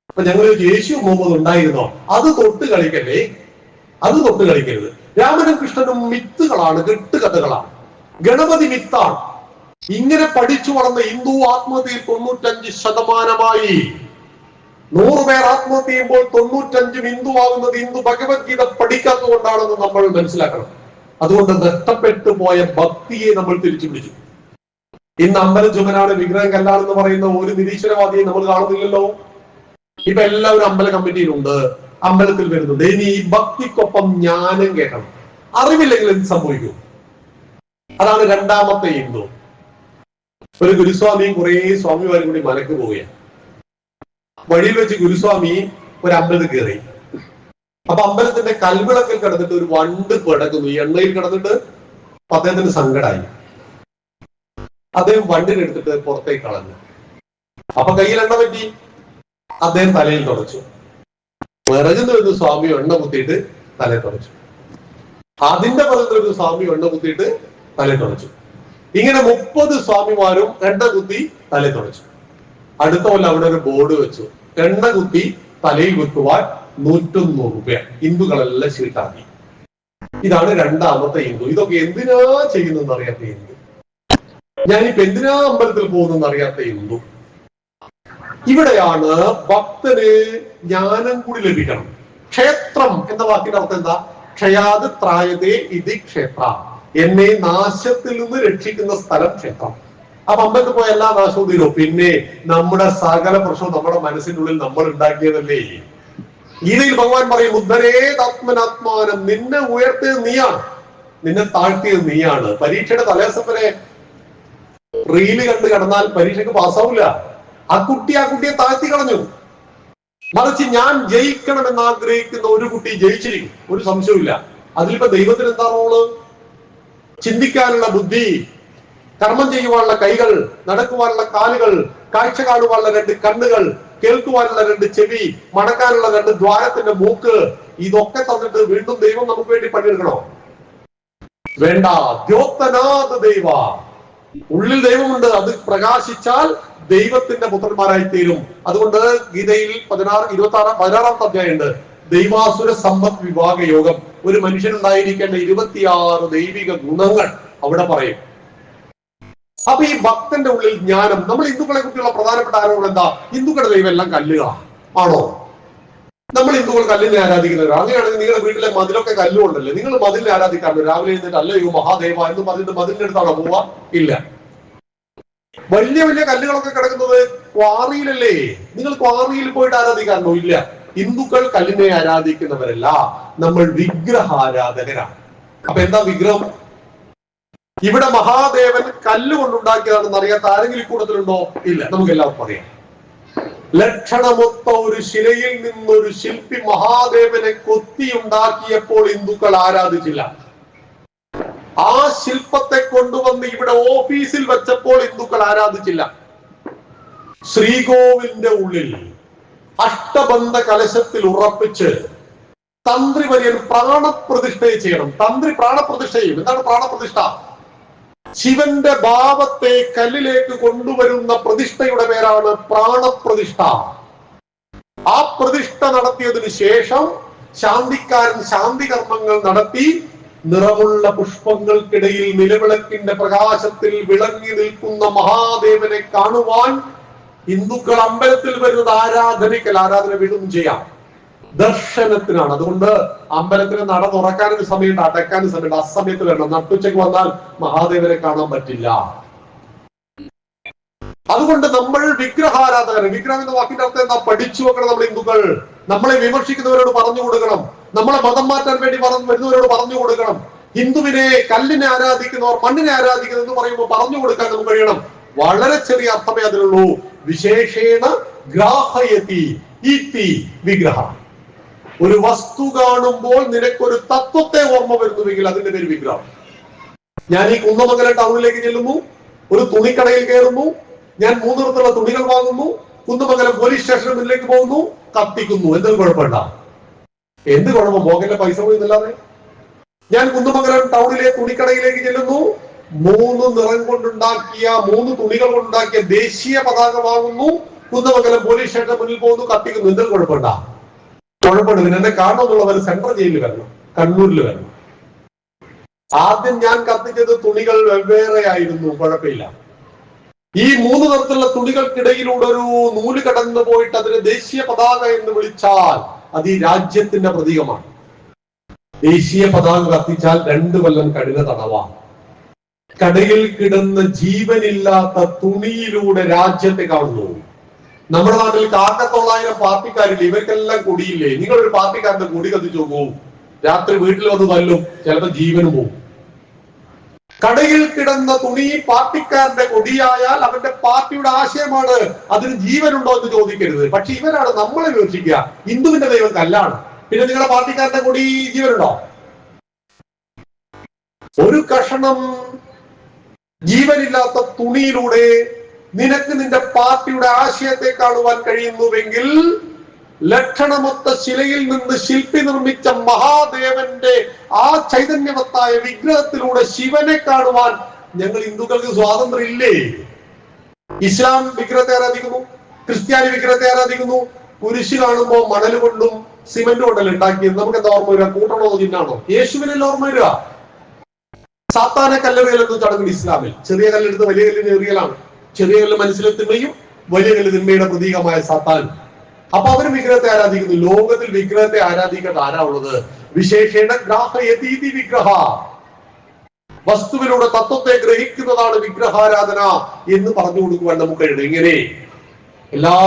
അപ്പൊ ഞങ്ങൾ യേശു മുഹമ്മദ് ഉണ്ടായിരുന്നോ? അത് തൊട്ട് കളിക്കല്ലേ, അത് തൊട്ട് കളിക്കരുത്. രാമനും കൃഷ്ണനും മിത്തുകളാണ്, കെട്ടുകഥകളാണ്. ഗണപതി മിത്താണ്. ഇങ്ങനെ പഠിച്ചു വളർന്ന ഹിന്ദു ആത്മഹത്യയിൽ 95%. 100 പേർ ആത്മഹത്യ ചെയ്യുമ്പോൾ 95 ഹിന്ദു ആകുന്നത് ഹിന്ദു ഭഗവത്ഗീത പഠിക്കാത്തതുകൊണ്ടാണെന്ന് നമ്മൾ മനസ്സിലാക്കണം. അതുകൊണ്ട് നഷ്ടപ്പെട്ടു പോയ ഭക്തിയെ നമ്മൾ തിരിച്ചു പിടിച്ചു. ഇന്ന് അമ്പലം ചുമരാണ്, വിഗ്രഹം കല്ലാണെന്ന് പറയുന്ന ഒരു നിരീശ്വരവാദിയെ നമ്മൾ കാണുന്നില്ലല്ലോ. ഇപ്പൊ എല്ലാവരും അമ്പല കമ്മിറ്റിയിലുണ്ട്, അമ്പലത്തിൽ വരുന്നുണ്ട്. ഇനി ഈ ഭക്തിക്കൊപ്പം ജ്ഞാനം കേൾക്കണം. അറിവില്ലെങ്കിൽ എന്ത് സംഭവിക്കും? അതാണ് രണ്ടാമത്തെ ഹിന്ദു. ഒരു ഗുരുസ്വാമിയും കുറെ സ്വാമിമാരും കൂടി മലക്ക് പോവുകയാണ്. വഴിയിൽ വെച്ച് ഗുരുസ്വാമി ഒരു അമ്പലത്തിൽ കയറി. അപ്പൊ അമ്പലത്തിന്റെ കൽവിളക്കിൽ കിടന്നിട്ട് ഒരു വണ്ട് കിടക്കുന്നു. ഈ എണ്ണയിൽ കിടന്നിട്ട് അദ്ദേഹത്തിന് സങ്കടമായി. അദ്ദേഹം വണ്ടിനെടുത്തിട്ട് പുറത്തേക്ക് കളഞ്ഞു. അപ്പൊ കയ്യിൽ എണ്ണ പറ്റി. അദ്ദേഹം തലയിൽ തുടച്ചു. പിറകുന്ന ഒരു സ്വാമി എണ്ണ കുത്തിയിട്ട് തലയിൽ തുടച്ചു. അതിന്റെ പുറത്ത് ഒരു സ്വാമി എണ്ണ കുത്തിയിട്ട് തലയിൽ തുടച്ചു. ഇങ്ങനെ 30 സ്വാമിമാരും എണ്ണ കുത്തി തലയിൽ തുടച്ചു. അടുത്ത കൊല്ലം അവിടെ ഒരു ബോർഡ് വെച്ചു, എണ്ണ കുത്തി തലയിൽ കുത്തുവാൻ 101 രൂപ. ഹിന്ദുക്കളെല്ലാം ചീട്ടാക്കി. ഇതാണ് രണ്ടാമത്തെ ഹിന്ദു. ഇതൊക്കെ എന്തിനാ ചെയ്യുന്നെന്ന് അറിയാത്ത ഹിന്ദു. ഞാനിപ്പോ എന്തിനാ അമ്പലത്തിൽ പോകുന്നെന്ന് അറിയാത്ത ഹിന്ദു. ഇവിടെയാണ് ഭക്തന് ജ്ഞാനം കൂടി ലഭിക്കണം. ക്ഷേത്രം എന്ന വാക്കിന്റെ അർത്ഥം എന്താ? ക്ഷയാത് ത്രായതേ ഇതി ക്ഷേത്ര. എന്നെ നാശത്തിൽ നിന്ന് രക്ഷിക്കുന്ന സ്ഥലം ക്ഷേത്രം. അപ്പൊ അമ്പലത്തിൽ പോയ എല്ലാ നാശവും തീരും. പിന്നെ നമ്മുടെ സകല പ്രശ്നവും നമ്മുടെ മനസ്സിന്റെ ഉള്ളിൽ നമ്മൾ ഉണ്ടാക്കിയതല്ലേ. ഗീതയിൽ ഭഗവാൻ പറയും, ഉദ്ധരേതാത്മനാത്മാനം, നിന്നെ ഉയർത്തിയത് നീയാണ്, നിന്നെ താഴ്ത്തിയത് നീയാണ്. പരീക്ഷയുടെ തലേദിവസം വരെ റീല് കണ്ട് കിടന്നാൽ പരീക്ഷയ്ക്ക് പാസ്സാവില്ല. ആ കുട്ടിയെ താഴ്ത്തി കളഞ്ഞു. മറിച്ച് ഞാൻ ജയിക്കണമെന്ന് ആഗ്രഹിക്കുന്ന ഒരു കുട്ടി ജയിച്ചിരിക്കും, ഒരു സംശയമില്ല. അതിലിപ്പോ ദൈവത്തിന് എന്താ റോള്? ചിന്തിക്കാനുള്ള ബുദ്ധി, കർമ്മം ചെയ്യുവാനുള്ള കൈകൾ, നടക്കുവാനുള്ള കാലുകൾ, കാഴ്ച കാണുവാനുള്ള 2 കണ്ണുകൾ, കേൾക്കുവാനുള്ള 2 ചെവി, മണക്കാനുള്ള 2 ദ്വാരത്തിന്റെ മൂക്ക്, ഇതൊക്കെ തന്നിട്ട് വീണ്ടും ദൈവം നമുക്ക് വേണ്ടി പണിയെടുക്കണോ? വേണ്ട. ദ്യോത്തനാഥ ദൈവ, ഉള്ളിൽ ദൈവമുണ്ട്. അത് പ്രകാശിച്ചാൽ ദൈവത്തിന്റെ പുത്രന്മാരായി തീരും. അതുകൊണ്ട് ഗീതയിൽ 16-ാമത്തെ അധ്യായമുണ്ട്, ദൈവാസുര സമ്പത്ത് വിഭാഗ യോഗം. ഒരു മനുഷ്യനുണ്ടായിരിക്കേണ്ട 26 ദൈവിക ഗുണങ്ങൾ അവിടെ പറയും. അപ്പൊ ഈ ഭക്തന്റെ ഉള്ളിൽ ജ്ഞാനം. നമ്മൾ ഹിന്ദുക്കളെ കുറിച്ചുള്ള പ്രധാനപ്പെട്ട ആരോപണം എന്താ? ഹിന്ദുക്കളുടെ ദൈവം എല്ലാം കല്ലുകളാണ്. ആണോ? നമ്മൾ ഹിന്ദുക്കൾ കല്ലിനെ ആരാധിക്കുന്നവരാ? അങ്ങനെയാണെങ്കിൽ നിങ്ങളുടെ വീട്ടിലെ മതിലൊക്കെ കല്ലുകൊണ്ടല്ലേ? നിങ്ങൾ മതിലിനെ ആരാധിക്കാറുണ്ട്? രാവിലെ എഴുന്നിട്ട് അല്ലയോ മഹാദേവ എന്ന് പറഞ്ഞിട്ട് മതിലിന്റെ അടുത്താണോ പോവാ? ഇല്ല. വലിയ വലിയ കല്ലുകളൊക്കെ കിടക്കുന്നത് ക്വാറിയിലല്ലേ? നിങ്ങൾ ക്വാറിയിൽ പോയിട്ട് ആരാധിക്കാറുണ്ടോ? ഇല്ല. ഹിന്ദുക്കൾ കല്ലിനെ ആരാധിക്കുന്നവരല്ല, നമ്മൾ വിഗ്രഹാരാധകരാണ്. അപ്പൊ എന്താ വിഗ്രഹം? ഇവിടെ മഹാദേവൻ കല്ലുകൊണ്ടുണ്ടാക്കിയതാണെന്ന് അറിയാത്ത ആരെങ്കിലും കൂട്ടത്തിലുണ്ടോ? ഇല്ല. നമുക്ക് എല്ലാവർക്കും അറിയാം. ലക്ഷണമൊത്ത ഒരു ശിലയിൽ നിന്നൊരു ശില്പി മഹാദേവനെ കൊത്തിയുണ്ടാക്കിയപ്പോൾ ഹിന്ദുക്കൾ ആരാധിച്ചില്ല. ആ ശില്പത്തെ കൊണ്ടുവന്ന് ഇവിടെ ഓഫീസിൽ വെച്ചപ്പോൾ ഹിന്ദുക്കൾ ആരാധിച്ചില്ല. ശ്രീകോവിലിന്റെ ഉള്ളിൽ അഷ്ടബന്ധ കലശത്തിൽ ഉറപ്പിച്ച് തന്ത്രി വര്യൻ പ്രാണപ്രതിഷ്ഠയെ ചെയ്യണം. തന്ത്രി പ്രാണപ്രതിഷ്ഠ ചെയ്യും. എന്താണ് പ്രാണപ്രതിഷ്ഠ? ശിവന്റെ ഭാവത്തെ കല്ലിലേക്ക് കൊണ്ടുവരുന്ന പ്രതിഷ്ഠയുടെ പേരാണ് പ്രാണപ്രതിഷ്ഠ. ആ പ്രതിഷ്ഠ നടത്തിയതിനു ശേഷം ശാന്തിക്കാരൻ ശാന്തി കർമ്മങ്ങൾ നടത്തി നിറമുള്ള പുഷ്പങ്ങൾക്കിടയിൽ നിലവിളക്കിന്റെ പ്രകാശത്തിൽ വിളങ്ങി നിൽക്കുന്ന മഹാദേവനെ കാണുവാൻ ഹിന്ദുക്കൾ അമ്പലത്തിൽ വരുന്നത് ആരാധനയ്ക്കല്ല. ആരാധന വീണ്ടും ചെയ്യാം, ദർശനത്തിനാണ്. അതുകൊണ്ട് അമ്പലത്തിന് നട തുറക്കാനൊരു സമയമുണ്ട്, അടയ്ക്കാനും സമയമുണ്ട്. അസമയത്ത് വരണം. നട്ടുച്ചയ്ക്ക് വന്നാൽ മഹാദേവനെ കാണാൻ പറ്റില്ല. അതുകൊണ്ട് നമ്മൾ വിഗ്രഹാരാധകർ. വിഗ്രഹം എന്ന വാക്കിന്റെ അർത്ഥം എന്താ? പഠിച്ചു വെക്കണം. നമ്മൾ ഹിന്ദുക്കൾ നമ്മളെ വിമർശിക്കുന്നവരോട് പറഞ്ഞു കൊടുക്കണം. നമ്മളെ മതം മാറ്റാൻ വേണ്ടി വരുന്നവരോട് പറഞ്ഞു കൊടുക്കണം. ഹിന്ദുവിനെ, കല്ലിനെ ആരാധിക്കുന്നവർ മണ്ണിനെ ആരാധിക്കുന്നു എന്ന് പറയുമ്പോൾ പറഞ്ഞു കൊടുക്കാൻ നമുക്ക് കഴിയണം. വളരെ ചെറിയ അർത്ഥമേ അതിനുള്ളൂ. വിശേഷേണ ഗ്രാഹയതി ഇതി വിഗ്രഹ. ഒരു വസ്തു കാണുമ്പോൾ നിനക്കൊരു തത്വത്തെ ഓർമ്മ വരുന്നുവെങ്കിൽ അതിന്റെ പേര് വിഗ്രഹം. ഞാൻ ഈ കുന്നമംഗലം ടൗണിലേക്ക് ചെല്ലുന്നു, ഒരു തുണിക്കടയിൽ കയറുന്നു, ഞാൻ 3 നിറത്തിലുള്ള തുണികൾ വാങ്ങുന്നു, കുന്നമംഗലം പോലീസ് സ്റ്റേഷന് മുന്നിലേക്ക് പോകുന്നു, കത്തിക്കുന്നു. എന്തൊരു കുഴപ്പമുണ്ട? എന്ത് കുഴപ്പം? പോകേണ്ട പൈസ പോയിന്നല്ലാതെ. ഞാൻ കുന്നമംഗലം ടൗണിലെ തുണിക്കടയിലേക്ക് ചെല്ലുന്നു, 3 നിറം കൊണ്ടുണ്ടാക്കിയ 3 തുണികൾ കൊണ്ടുണ്ടാക്കിയ ദേശീയ പതാക വാങ്ങുന്നു, കുന്നമംഗലം പോലീസ് സ്റ്റേഷന് മുന്നിൽ പോകുന്നു, കത്തിക്കുന്നു. എന്തൊരു കുഴപ്പമുണ്ട? കുഴപ്പമുണ്ട്. പിന്നെ എന്നെ കാണണമെന്നുള്ളവർ സെൻട്രൽ ജയിലിൽ വരണം, കണ്ണൂരിൽ വരണം. ആദ്യം ഞാൻ കത്തിച്ചത് തുണികൾ വെവ്വേറെ ആയിരുന്നു, കുഴപ്പമില്ല. ഈ മൂന്ന് തരത്തിലുള്ള തുണികൾക്കിടയിലൂടെ ഒരു നൂല് കടന്നു പോയിട്ട് അതിന് ദേശീയ പതാക എന്ന് വിളിച്ചാൽ അത് ഈ രാജ്യത്തിന്റെ പ്രതീകമാണ്. ദേശീയ പതാക കത്തിച്ചാൽ 2 കൊല്ലം കഠിന തടവാണ്. കടയിൽ കിടന്ന് ജീവനില്ലാത്ത തുണിയിലൂടെ രാജ്യത്തെ കാണുന്നു. നമ്മുടെ നാട്ടിൽ 900 പാർട്ടിക്കാരില്ലേ, ഇവർക്കെല്ലാം കൊടിയില്ലേ? നിങ്ങളൊരു പാർട്ടിക്കാരന്റെ കൊടി കത്തിച്ചു പോകും, രാത്രി വീട്ടിൽ വന്ന് തല്ലും, ചിലപ്പോൾ ജീവനും പോകും. കടയിൽ കിടന്ന തുണി പാർട്ടിക്കാരന്റെ കൊടിയായാൽ അവന്റെ പാർട്ടിയുടെ ആശയമാണ്, അതിന് ജീവനുണ്ടോ എന്ന് ചോദിക്കരുത്. പക്ഷെ ഇവരാണ് നമ്മളെ വിമർശിക്കുക, ഹിന്ദുവിന്റെ ദൈവം കല്ലാണ്, പിന്നെ നിങ്ങളുടെ പാർട്ടിക്കാരന്റെ കൊടി ജീവനുണ്ടോ? ഒരു കഷണം ജീവനില്ലാത്ത തുണിയിലൂടെ നിനക്ക് നിന്റെ പാർട്ടിയുടെ ആശയത്തെ കാണുവാൻ കഴിയുന്നുവെങ്കിൽ ലക്ഷണമൊത്ത ശിലയിൽ നിന്ന് ശില്പി നിർമ്മിച്ച മഹാദേവന്റെ ആ ചൈതന്യവത്തായ വിഗ്രഹത്തിലൂടെ ശിവനെ കാണുവാൻ ഞങ്ങൾ ഹിന്ദുക്കൾക്ക് സ്വാതന്ത്ര്യം ഇല്ലേ? ഇസ്ലാം വിഗ്രഹത്തെ ആരാധിക്കുന്നു, ക്രിസ്ത്യാനി വിഗ്രഹത്തെ ആരാധിക്കുന്നു. കുരിശ് കാണുമ്പോൾ മണൽ കൊണ്ടും സിമന്റ് കൊണ്ടല്ല ഉണ്ടാക്കിയത്. നമുക്ക് എന്താ ഓർമ്മ വരിക? കൂട്ടണോ ചിഹ്നാണോ? യേശുവിനല്ല ഓർമ്മ വരിക. സാത്താനെ കല്ലെറിയലെന്ന് ചടങ്ങിൽ ഇസ്ലാമിൽ ചെറിയ കല്ലെടുത്ത് വലിയ കല്ലിന് എറിയലാണ്. ചെറിയ കല്ല് മനസ്സിലെത്തുകയും വലിയ കല്ല് തിന്മയുടെ പ്രതീകമായ സാത്താൻ. അപ്പൊ അവര് വിഗ്രഹത്തെ ആരാധിക്കുന്നു. ലോകത്തിൽ വിഗ്രഹത്തെ ആരാധിക്കേണ്ട ആരാ ഉള്ളത്? വിശേഷേണ ഗ്രാഹയതീതി വിഗ്രഹ, വസ്തുവിലൂടെ തത്വത്തെ ഗ്രഹിക്കുന്നതാണ് വിഗ്രഹാരാധന എന്ന് പറഞ്ഞു കൊടുക്കുവാൻ നമുക്ക് കഴിയും. ഇങ്ങനെ എല്ലാ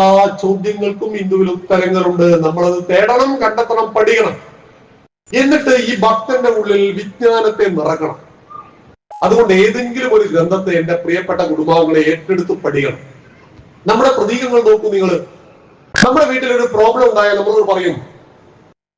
ചോദ്യങ്ങൾക്കും ഹിന്ദുവിൽ ഉത്തരങ്ങളുണ്ട്. നമ്മളത് തേടണം, കണ്ടെത്തണം, പഠിക്കണം. എന്നിട്ട് ഈ ഭക്തന്റെ ഉള്ളിൽ വിജ്ഞാനത്തെ നിറക്കണം. അതുകൊണ്ട് ഏതെങ്കിലും ഒരു ഗ്രന്ഥത്തെ എന്റെ പ്രിയപ്പെട്ട കുടുംബാംഗങ്ങളെ ഏറ്റെടുത്ത് പഠിക്കണം. നമ്മുടെ പ്രതീകങ്ങൾ നോക്കൂ നിങ്ങൾ. നമ്മുടെ വീട്ടിൽ ഒരു പ്രോബ്ലം ഉണ്ടായാൽ നമ്മളോട് പറയും,